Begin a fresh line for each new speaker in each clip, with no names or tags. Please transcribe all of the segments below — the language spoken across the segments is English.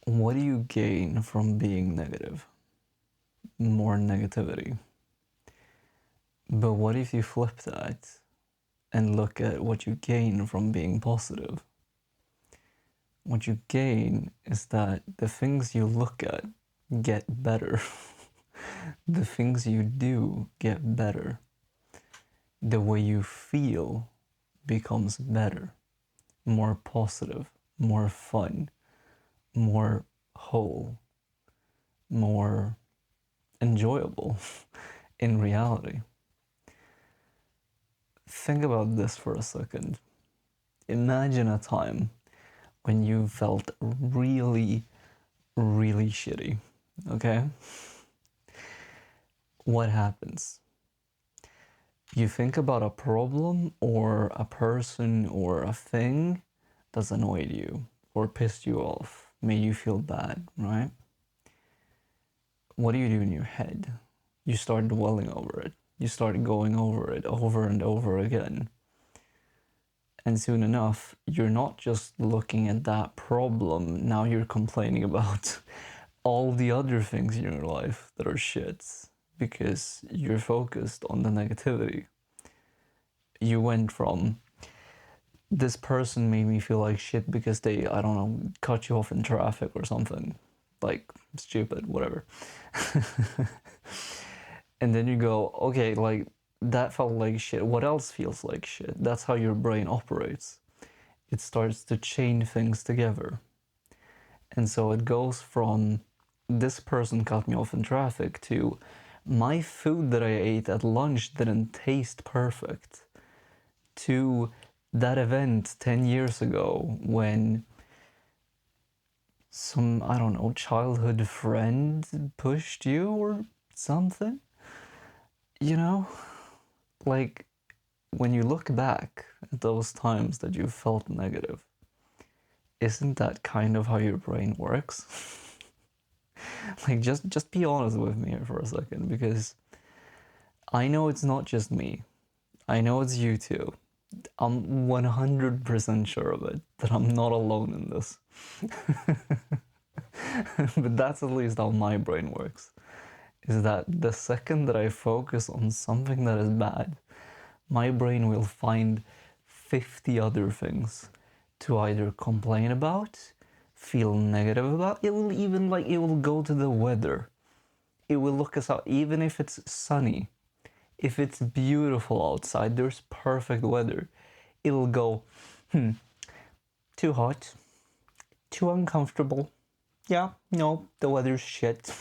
What do you gain from being negative? More negativity. But what if you flip that and look at what you gain from being positive? What you gain is that the things you look at get better. The things you do get better. The way you feel becomes better, more positive, more fun, more whole, more enjoyable in reality. Think about this for a second. Imagine a time when you felt really, really shitty, okay? What happens? You think about a problem or a person or a thing that's annoyed you or pissed you off, made you feel bad, right? What do you do in your head? You start dwelling over it. You start going over it over and over again. And soon enough, you're not just looking at that problem, now you're complaining about all the other things in your life that are shit because you're focused on the negativity. You went from this person made me feel like shit because they, I don't know, cut you off in traffic or something. Like, stupid, whatever. And then you go, okay, like, that felt like shit. What else feels like shit? That's how your brain operates. It starts to chain things together. And so it goes from this person cut me off in traffic to my food that I ate at lunch didn't taste perfect to that event 10 years ago when some, I don't know, childhood friend pushed you or something. You know? Like, when you look back at those times that you felt negative, isn't that kind of how your brain works? Like, just be honest with me here for a second, because I know it's not just me. I know it's you too. I'm 100% sure of it, that I'm not alone in this. But that's at least how my brain works. Is that the second that I focus on something that is bad, my brain will find 50 other things to either complain about, feel negative about. It will even, like, it will go to the weather. It will look us out, even if it's sunny. If it's beautiful outside, there's perfect weather. It'll go, too hot, too uncomfortable. Yeah, no, the weather's shit.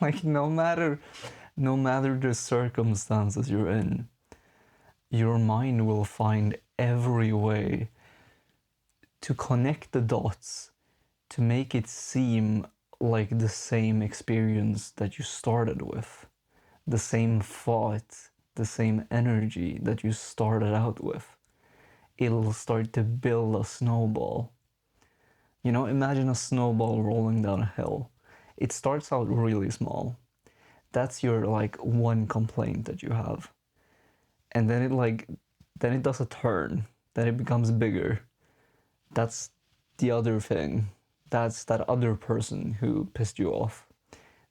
Like, no matter the circumstances you're in, your mind will find every way to connect the dots to make it seem like the same experience that you started with, the same thought, the same energy that you started out with. It'll start to build a snowball. You know, imagine a snowball rolling down a hill. It starts out really small. That's your, like, one complaint that you have. And then it does a turn. Then it becomes bigger. That's the other thing. That's that other person who pissed you off.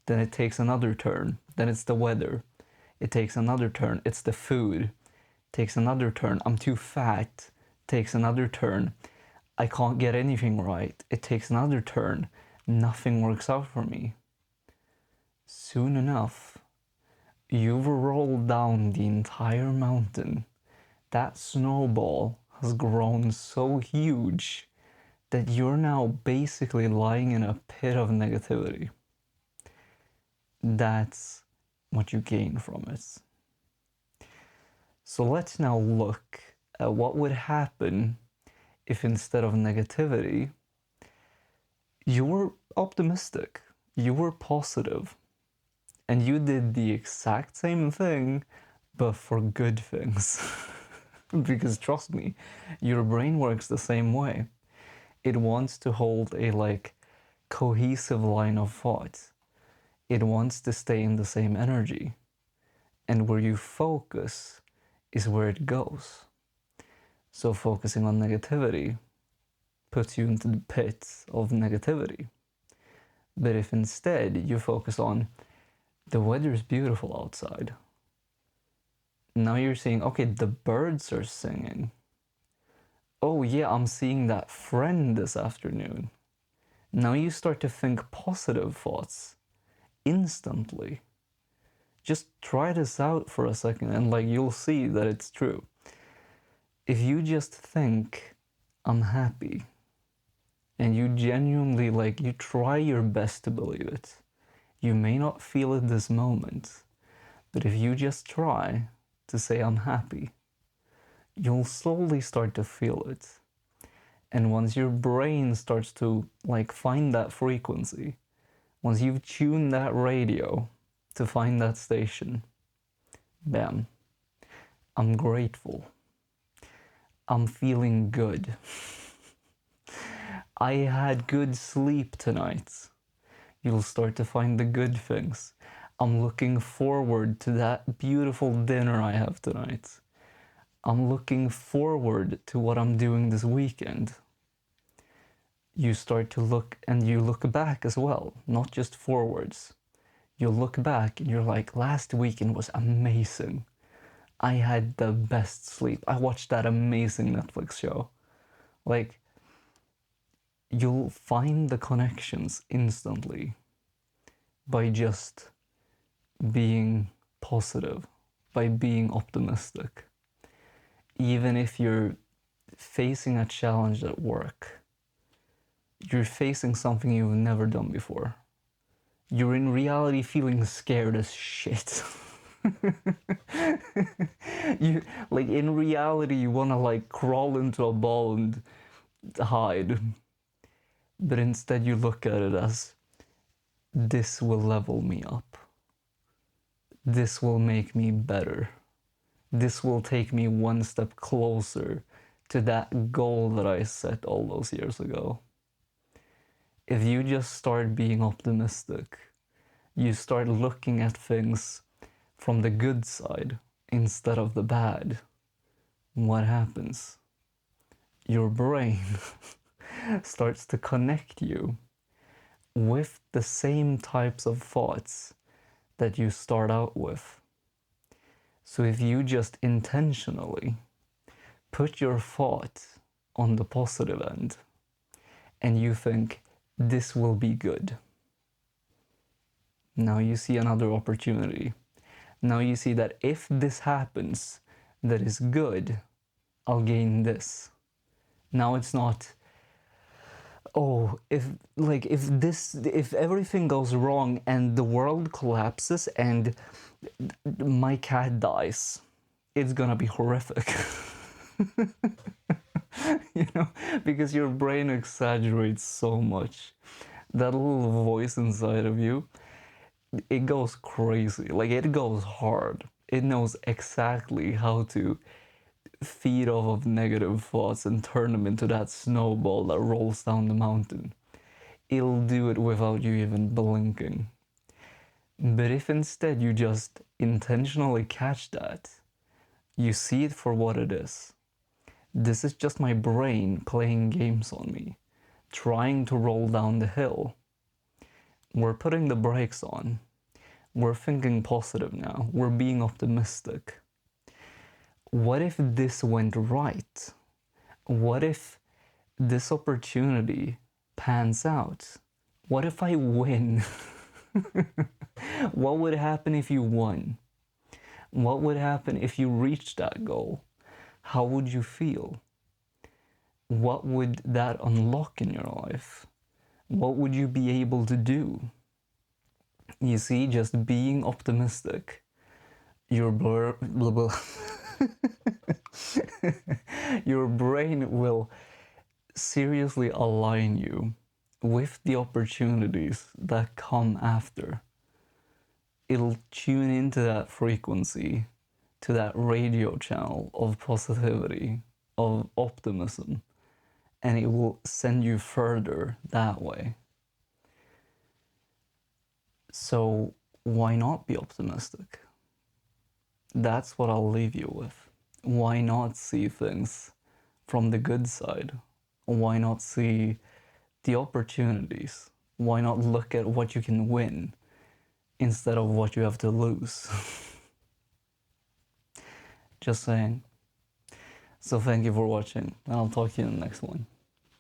Then it takes another turn. Then it's the weather. It takes another turn. It's the food. Takes another turn. I'm too fat. Takes another turn. I can't get anything right. It takes another turn. Nothing works out for me. Soon enough, you've rolled down the entire mountain. That snowball has grown so huge that you're now basically lying in a pit of negativity. That's what you gain from it. So let's now look at what would happen if instead of negativity, you were optimistic, you were positive, and you did the exact same thing, but for good things. Because trust me, your brain works the same way. It wants to hold a, like, cohesive line of thought. It wants to stay in the same energy. And where you focus is where it goes. So focusing on negativity puts you into the pit of negativity. But if instead you focus on the weather is beautiful outside, now you're seeing, okay, the birds are singing. Oh yeah, I'm seeing that friend this afternoon. Now you start to think positive thoughts instantly. Just try this out for a second and like you'll see that it's true. If you just think, I'm happy, and you genuinely like, you try your best to believe it. You may not feel it this moment, but if you just try to say, I'm happy, you'll slowly start to feel it. And once your brain starts to like find that frequency, once you've tuned that radio to find that station, bam, I'm grateful. I'm feeling good. I had good sleep tonight. You'll start to find the good things. I'm looking forward to that beautiful dinner I have tonight. I'm looking forward to what I'm doing this weekend. You start to look, and you look back as well, not just forwards. You look back and you're like, last weekend was amazing. I had the best sleep. I watched that amazing Netflix show. Like, you'll find the connections instantly by just being positive, by being optimistic. Even if you're facing a challenge at work, you're facing something you've never done before. You're in reality feeling scared as shit. You like in reality you want to like crawl into a ball and hide, but instead you look at it as, this will level me up, this will make me better, this will take me one step closer to that goal that I set all those years ago. If you just start being optimistic, you start looking at things from the good side instead of the bad, what happens? Your brain starts to connect you with the same types of thoughts that you start out with. So if you just intentionally put your thought on the positive end and you think, this will be good. Now you see another opportunity. Now you see that if this happens, that is good, I'll gain this. Now it's not, oh, if everything goes wrong and the world collapses and my cat dies, it's gonna be horrific. You know, because your brain exaggerates so much. That little voice inside of you, it goes crazy. Like, it goes hard. It knows exactly how to feed off of negative thoughts and turn them into that snowball that rolls down the mountain. It'll do it without you even blinking. But if instead you just intentionally catch that, you see it for what it is. This is just my brain playing games on me, trying to roll down the hill. We're putting the brakes on. We're thinking positive now. We're being optimistic. What if this went right? What if this opportunity pans out? What if I win? What would happen if you won? What would happen if you reached that goal? How would you feel? What would that unlock in your life? What would you be able to do? You see, just being optimistic, your your brain will seriously align you with the opportunities that come after. It'll tune into that frequency, to that radio channel of positivity, of optimism, and it will send you further that way. So why not be optimistic? That's what I'll leave you with. Why not see things from the good side? Why not see the opportunities? Why not look at what you can win instead of what you have to lose? Just saying. So thank you for watching, and I'll talk to you in the next one.